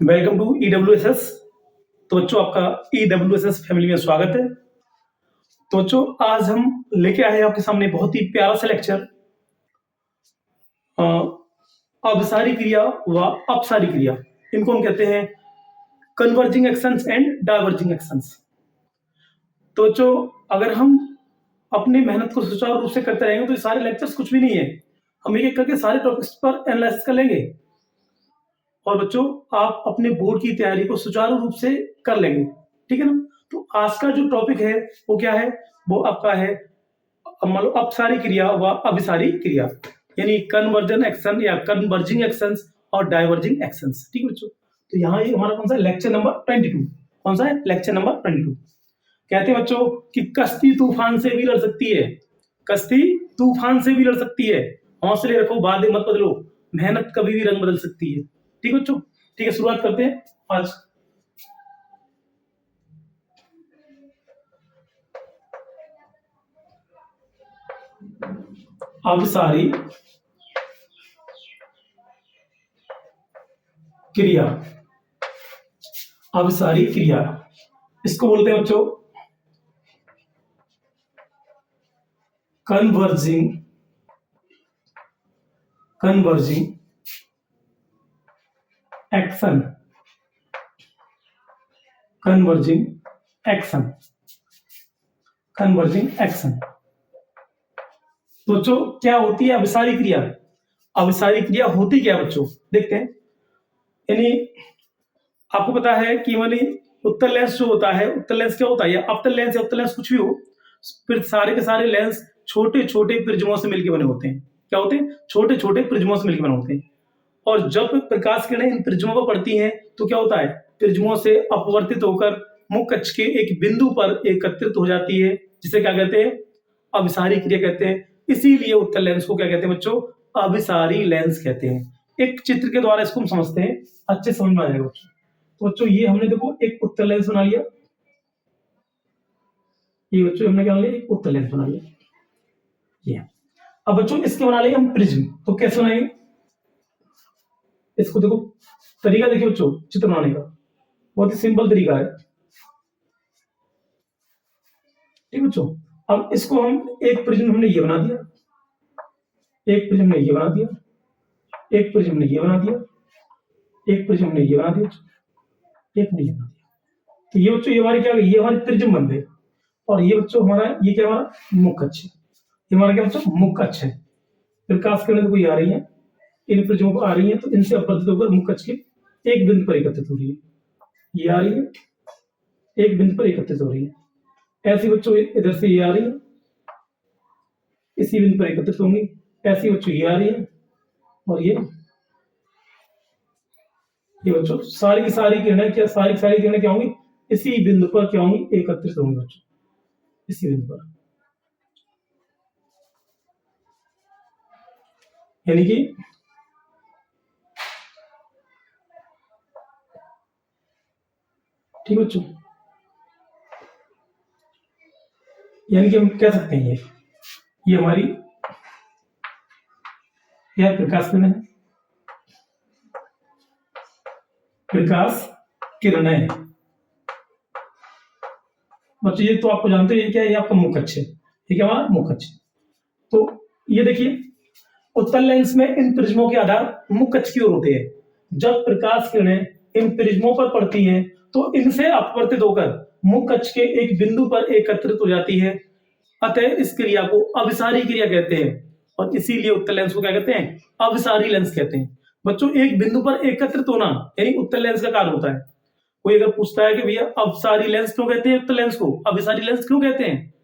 Welcome to ईडब्ल्यूएसएस। तो बच्चों आपका ईडब्ल्यूएसएस फैमिली में स्वागत है। तो बच्चों आज हम लेके आए हैं आपके सामने बहुत ही प्यारा सा लेक्चर अभिसारी क्रिया व अपसारी क्रिया। इनको हम कहते हैं converging actions and diverging actions. तो बच्चों अगर हम अपनी मेहनत को सुचारू रूप से करते रहेंगे तो ये सारे लेक्चर्स कुछ भी नहीं है। हम एक एक करके सारे टॉपिक्स पर एनालिसिस कर लेंगे और बच्चों आप अपने बोर्ड की तैयारी को सुचारू रूप से कर लेंगे, ठीक है ना। तो आज का जो टॉपिक है वो क्या है, वो आपका है मतलब अपसारी क्रिया व अभिसारी क्रिया, यानी कन्वर्जन एक्शन या कन्वर्जिंग एक्शंस और डाइवर्जिंग एक्शंस, ठीक है बच्चों। तो यहाँ ये हमारा कौन सा लेक्चर नंबर 22, कौन सा है लेक्चर नंबर 22। कहते हैं बच्चों कि कश्ती तूफान से भी लड़ सकती है, कश्ती तूफान से भी लड़ सकती है, हौसले रखो वादे मत बदलो, मेहनत कभी भी रंग बदल सकती है, ठीक है बच्चों। ठीक है, शुरुआत करते हैं आज। अभिसारी क्रिया, अभिसारी क्रिया इसको बोलते हैं बच्चों converging action, converging action, converging action. तो बच्चों क्या होती है अभिसारी क्रिया? अभिसारी क्रिया होती क्या बच्चों, देखते हैं। यानी आपको पता है कि मानी उत्तर लेंस जो होता है, उत्तर लेंस क्या होता है, या अवतल लेंस या उत्तर लेंस कुछ भी हो, फिर सारे के सारे लेंस छोटे छोटे प्रिज्मों से मिलकर बने होते हैं। क्या होते हैं? छोटे छोटे प्रिज्मों से मिलकर बने होते हैं। और जब प्रकाश किरणें इन प्रिज्मों पर पड़ती हैं तो क्या होता है, प्रिज्मों से अपवर्तित होकर मुख्य अक्ष के एक बिंदु पर एकत्रित हो जाती है, जिसे क्या कहते हैं, अभिसारी क्रिया कहते हैं। इसीलिए उत्तर लेंस को क्या कहते हैं बच्चों, अभिसारी लेंस कहते हैं। एक चित्र के द्वारा इसको हम समझते हैं, अच्छे समझ में आ जाएगा बच्चों। तो बच्चों ये हमने देखो एक उत्तर लेंस बना लिया, ये बच्चों हमने क्या बना लिया, एक उत्तर लेंस बना लिया ये। अब बच्चों इसके बना लेंगे हम प्रिज्म। तो कैसे बनाएंगे इसको, देखो तरीका देखिए बच्चों चित्र बनाने का, बहुत ही सिंपल तरीका है, ठीक बच्चों। अब इसको हम एक प्रिज्म हमने ये बना दिया, एक प्रिज्म ने ये बना दिया, एक प्रिज्म ने ये बना दिया, एक प्रिज्म ने ये बना दिया, एक ने ये बना दिया। तो ये बच्चों ये हमारे क्या, ये हमारे प्रिज्म बन गए। और ये बच्चों हमारा ये क्या, हमारा मुख्य अक्ष है, ये हमारा क्या बच्चों मुख्य अक्ष है। प्रकाश किरणें कोई आ रही है, इन प्रिज्मों पर आ रही है, तो इनसे अपवर्तित होकर मुख्य अक्ष के एक बिंदु पर एकत्रित हो रही है, ये आ रही है एक बिंदु पर एकत्रित हो रही है। ऐसी बच्चों इधर से ये आ रही है, इसी बिंदु पर एकत्रित होंगी। ऐसी बच्चों ये आ रही है, और ये बच्चों सारी की सारी किरणें क्या, सारी की सारी किरणें क्या होंगी, इसी बिंदु पर क्या होंगी, एकत्रित होंगी बच्चों, इसी बिंदु पर। यानी कि ठीक बच्चों, यानी कि हम कह सकते हैं ये हमारी यह प्रकाश किरण है, प्रकाश किरणें है बच्चों। ये तो आपको जानते हैं, ये क्या है, ये आपका मुख्य अक्ष है, ये क्या हमारा मुख्य अक्ष। तो ये देखिए उत्तर लेंस में इन प्रिज्मों के आधार मुख्य अक्ष की ओर होते हैं। जब प्रकाश किरणें इन प्रिज्मों पर पड़ती हैं तो इनसे अपवर्तित होकर मुख्य अक्ष के एक बिंदु पर एकत्रित हो जाती है। अतः इस क्रिया को अभिसारी क्रिया कहते हैं, और इसीलिए उत्तर लेंस को क्या कहते हैं, अभिसारी लेंस कहते हैं। बच्चों एक बिंदु पर एकत्रित होना यानी उत्तर लेंस का कार्य होता है। कोई अगर पूछता है कि भैया अभिसारी लेंस क्यों कहते हैं, उत्तर लेंस को अभिसारी लेंस क्यों कहते हैं,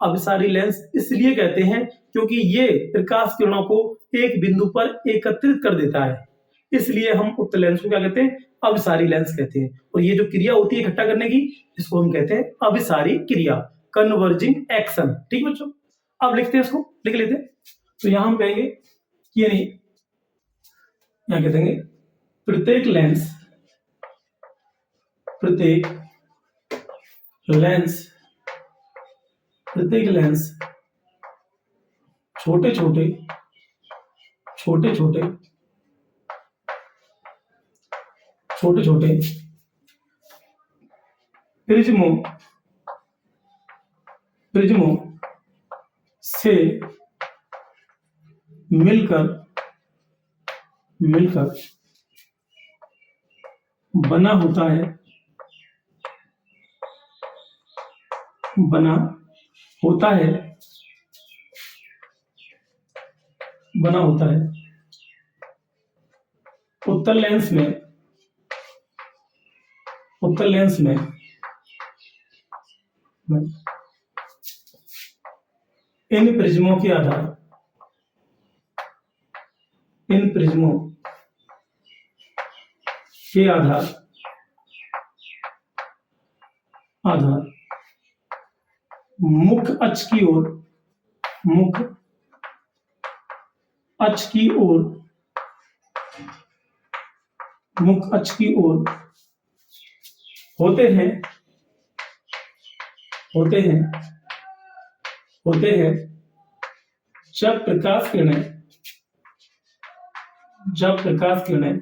अभिसारी लेंस इसलिए कहते हैं क्योंकि ये प्रकाश किरणों को एक बिंदु पर एकत्रित कर देता है, इसलिए हम उत्तर लेंस को क्या कहते हैं, अभिसारी लेंस कहते हैं। और ये जो क्रिया होती है इकट्ठा करने की, इसको हम कहते हैं अभिसारी क्रिया, कन्वर्जिंग एक्शन, ठीक बच्चों। अब लिखते हैं, इसको लिख लेते हैं। तो यहां हम कहेंगे कि यानी यहां कह देंगे प्रत्येक लेंस छोटे छोटे छोटे प्रिज्मों प्रिज्मों से मिलकर मिलकर बना होता है बना होता है बना होता है उत्तल लेंस में उत्तल लेंस में इन प्रिज्मों के आधार इन प्रिज्मों के आधार आधार मुख्य अक्ष की ओर मुख्य अक्ष की ओर मुख्य अक्ष की ओर होते हैं होते हैं होते हैं जब प्रकाश किरणें जब प्रकाश किरणें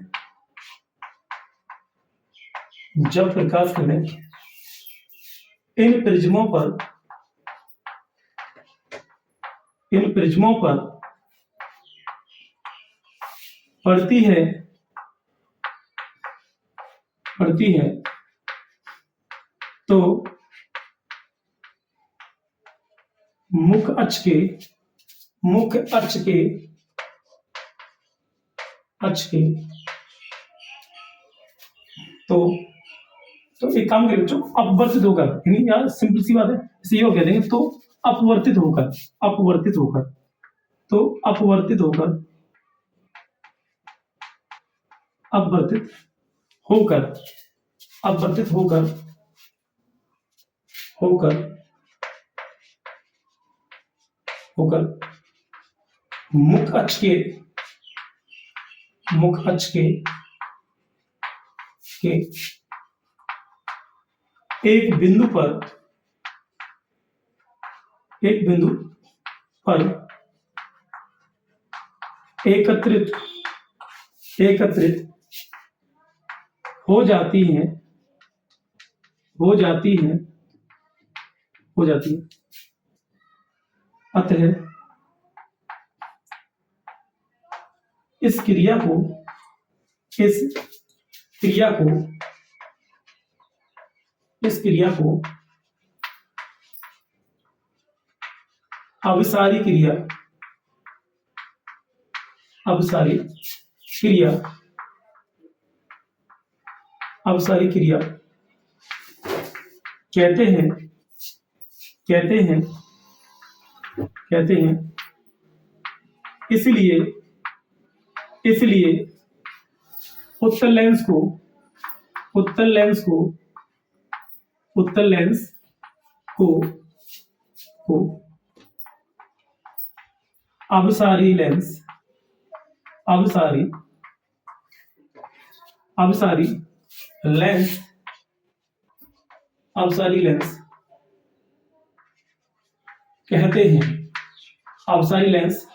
जब प्रकाश किरणें इन प्रिज्मों पर पड़ती है तो मुख्य अक्ष के तो एक काम करें बच्चों, अपवर्तित होकर, यानी यार सिंपल सी बात है, इसे ये कह देंगे तो अपवर्तित होकर तो अपवर्तित होकर मुख्य अक्ष के एक बिंदु पर एकत्रित हो जाती है अतः इस क्रिया को अभिसारी क्रिया कहते हैं। इसलिए उत्तल लेंस को अभिसारी लेंस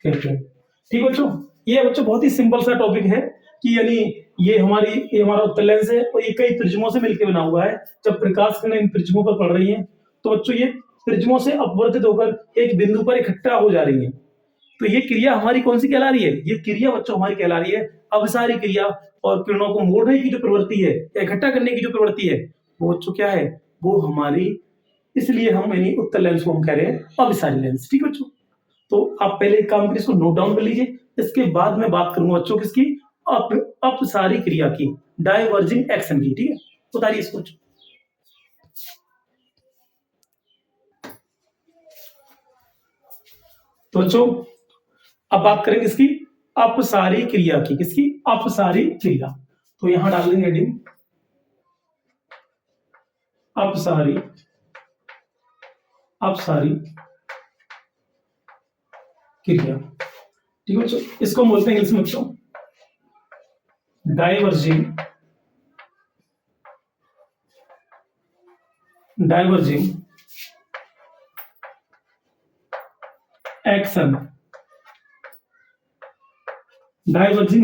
कहते हैं। ठीक बच्चों, ये बच्चों बहुत ही सिंपल सा टॉपिक है कि यानी ये हमारा उत्तल लेंस है और ये कई प्रिज्मों से मिलकर बना हुआ है। जब प्रकाश किरणें इन प्रिज्मों पर पड़ रही हैं तो बच्चों ये प्रिज्मों से अपवर्तित होकर एक बिंदु पर इकट्ठा हो जा रही है। तो ये क्रिया हमारी कौन सी कहला रही है? ये क्रिया बच्चों हमारी कहला रही है अभिसारी क्रिया। और किरणों को मोड़ने की जो प्रवृत्ति है, इकट्ठा करने की जो प्रवृत्ति है, वो बच्चों क्या है? वो हमारी, इसलिए हम यानी उत्तल लेंस को हम कह रहे हैं अभिसारी लेंस। ठीक है बच्चों, तो आप पहले एक काम करिए, इसको नोट डाउन कर लीजिए। इसके बाद मैं बात करूंगा बच्चों किसकी? अपसारी क्रिया की, डाइवर्जिंग एक्शन की। ठीक है, उतारिए इसको। तो बच्चों अब बात करेंगे इसकी अपसारी क्रिया की। किसकी? अपसारी क्रिया। तो यहां डाल देंगे हेडिंग अपसारी क्रिया। ठीक है बच्चों, इसको बोलते हैं इंग्लिश में बच्चों डाइवर्जिंग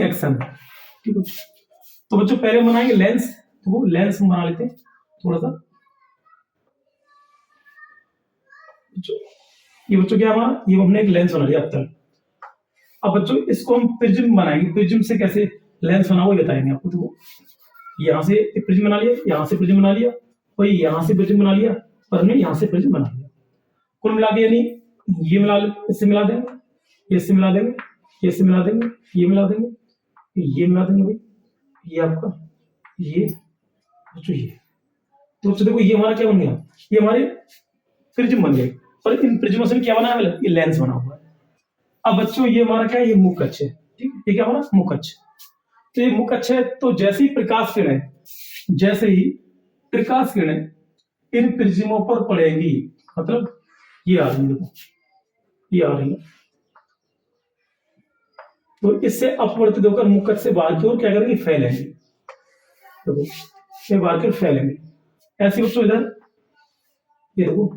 एक्शन। ठीक है, तो बच्चों पहले बनाएंगे लेंस, तो वो लेंस हम बना लेते हैं थोड़ा सा। ये बच्चों क्या हमारा, ये हमने एक लेंस बना लिया अब तक। अब बच्चों इसको हम प्रिज्म बनाएंगे, प्रिज्म से कैसे लेंस बना वो बताएंगे आपको। तो यहाँ से प्रिज्म बना लिया, यहाँ से प्रिज्म बना लिया, और यहाँ से प्रिज्म बना लिया, और हमने यहाँ से प्रिज्म बना लिया। कुल मिला के यानी ये मिला, इससे मिला देंगे, इससे मिला देंगे, इससे मिला देंगे, ये मिला देंगे, ये मिला देंगे भाई, ये आपका ये बच्चों ये। तो बच्चों देखो ये हमारा क्या बन गया, ये हमारे प्रिज्म बन गए। और इन प्रिज्मों से क्या बना है, ये लेंस बना हुआ है। अब बच्चों ये हमारा क्या है, ये मुख्य अक्ष है, ठीक, ये क्या हमारा मुख्य अक्ष। तो ये मुख्य अक्ष है, तो जैसे ही प्रकाश किरणें, जैसे ही प्रकाश किरणें इन प्रिज्मों पर पड़ेंगी, मतलब ये आ रही है, देखो ये आ रही है, तो इससे अपवर्तित होकर मुख्य अक्ष से बाहर की ओर क्या करेंगे, फैलेंगे। देखो ये बाहर की ओर फैलेंगे ऐसे बच्चों। इधर ये देखो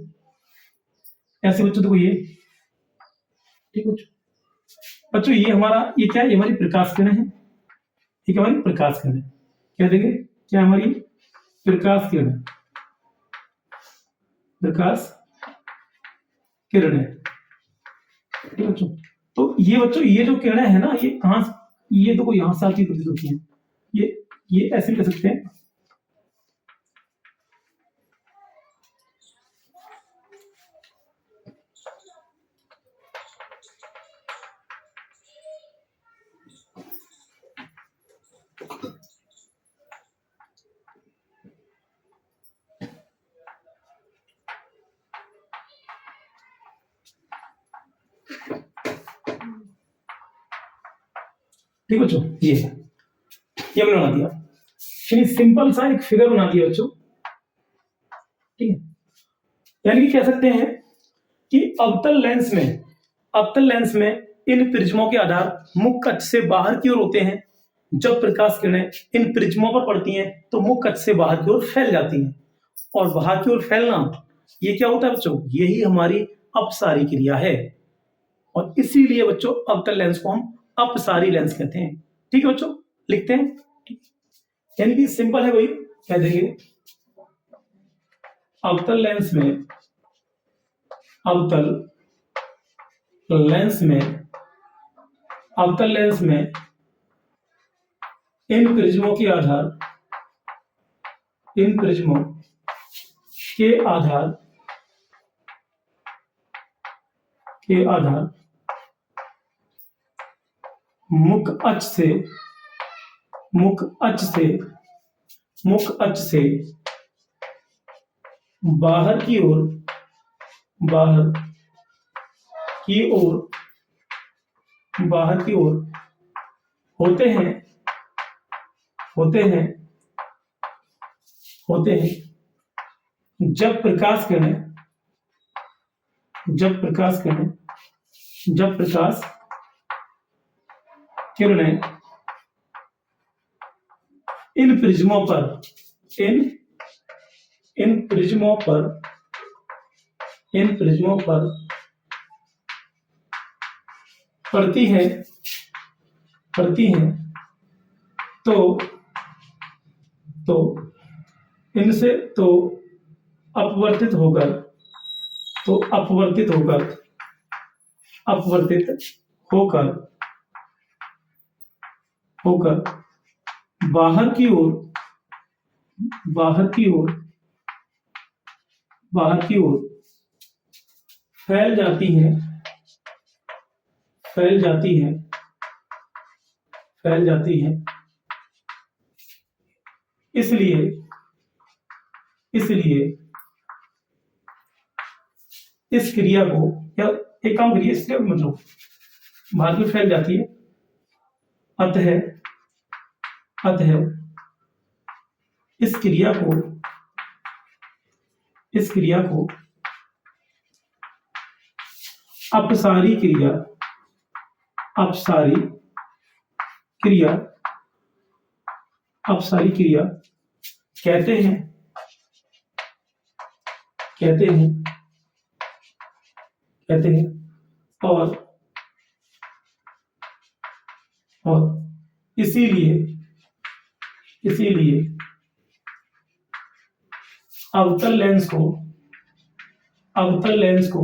ऐसे बच्चों, देखो ये, ठीक बच्चों। बच्चों ये हमारा, ये क्या है, ये हमारी प्रकाश किरण है, ठीक है, हमारी प्रकाश किरण है। क्या देंगे, क्या हमारी प्रकाश किरण, प्रकाश किरण है, ठीक बच्चों। तो ये बच्चों, ये जो किरणें है ना, ये कहां, ये देखो यहां से आती प्रतीत होती है, ये ऐसे कह सकते हैं। ठीक बच्चों, ये हमने बना दिया, यानी सिंपल सा एक फिगर बना दिया बच्चों, ठीक है। यानी कि कह सकते हैं कि अवतल लेंस में इन प्रिज्मों के आधार मुख्य अक्ष से बाहर की ओर होते हैं। जब प्रकाश किरणें इन प्रिज्मों पर पड़ती हैं तो मुख्य अक्ष से बाहर की ओर फैल जाती हैं, और बाहर की ओर फैलना, ये क्या होता है बच्चों, यही हमारी अपसारी क्रिया है, और इसीलिए बच्चों अवतल लेंस को हम अपसारी लेंस कहते हैं। ठीक है बच्चों, लिखते हैं, यानी कि सिंपल है वही, कह देंगे अवतल लेंस में, अवतल लेंस में, अवतल लेंस में इन प्रिज्मों के आधार, इन प्रिज्मों के आधार, के आधार मुख्य अक्ष से, मुख्य अक्ष से, मुख्य अक्ष से बाहर की ओर, बाहर की ओर, बाहर की ओर होते हैं, होते हैं, होते हैं। जब प्रकाश किरणें, जब प्रकाश किरणें, जब प्रकाश किरणें इन प्रिज्मों पर, इन प्रिज्मों पर, इन प्रिज्मों पर पड़ती है, पड़ती हैं, तो इनसे, तो अपवर्तित होकर, तो अपवर्तित होकर, अपवर्तित होकर, होकर बाहर की ओर, बाहर की ओर, बाहर की ओर फैल जाती हैं, फैल जाती हैं, फैल जाती हैं। इसलिए, इसलिए इस क्रिया को, या एक काम करिए, इस क्रिया को मतलब बाहर की ओर फैल जाती है, अतः, अतः इस क्रिया को, इस क्रिया को अपसारी क्रिया, अपसारी क्रिया, अपसारी क्रिया कहते हैं, कहते हैं, कहते हैं। और इसीलिए, इसीलिए अवतल लेंस को अवतल लेंस को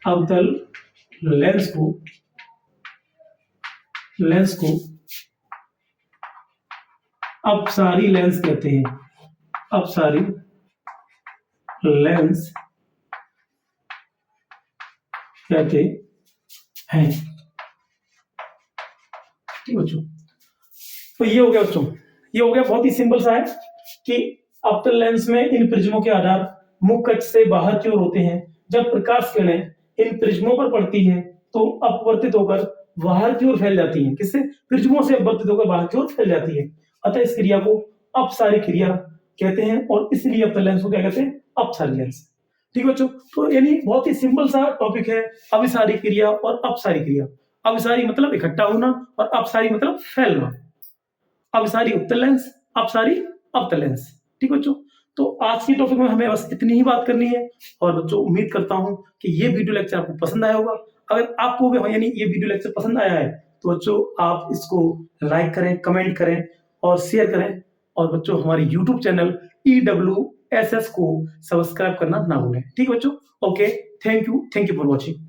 अवतल लेंस को लेंस को अपसारी लेंस कहते हैं। अपसारी लेंस कहते हैं। ठीक बच्चों, तो ये हो गया बच्चों, ये हो गया बहुत ही सिंपल सा है कि अवतल लेंस में इन प्रिज्मों के आधार मुख्य अक्ष से बाहर की ओर होते हैं। जब प्रकाश किरणें इन प्रिज्मों पर पड़ती हैं तो अपवर्तित होकर बाहर की ओर फैल जाती हैं। किससे? प्रिज्मों से अपवर्तित होकर बाहर की ओर फैल जाती है। अतः इस क्रिया को अपसारी क्रिया कहते हैं और इसलिए अवतल लेंस को क्या कहते हैं? अपसारी लेंस। ठीक है बच्चों, तो यानी बहुत ही सिंपल सा टॉपिक है, अभिसारी क्रिया और अपसारी क्रिया। अभिसारी मतलब इकट्ठा होना और अपसारी मतलब फैलना। अभिसारी उत्तल लेंस, अपसारी अवतल लेंस। ठीक बच्चों, तो आज की टॉपिक में हमें बस इतनी ही बात करनी है। और बच्चों उम्मीद करता हूं कि ये वीडियो लेक्चर आपको पसंद आया होगा। अगर आपको भी यानी ये वीडियो लेक्चर पसंद आया है तो बच्चों आप इसको लाइक करें, कमेंट करें और शेयर करें। और बच्चों हमारे यूट्यूब चैनल EWSS को सब्सक्राइब करना ना भूलें। ठीक है बच्चों, okay, thank you for watching.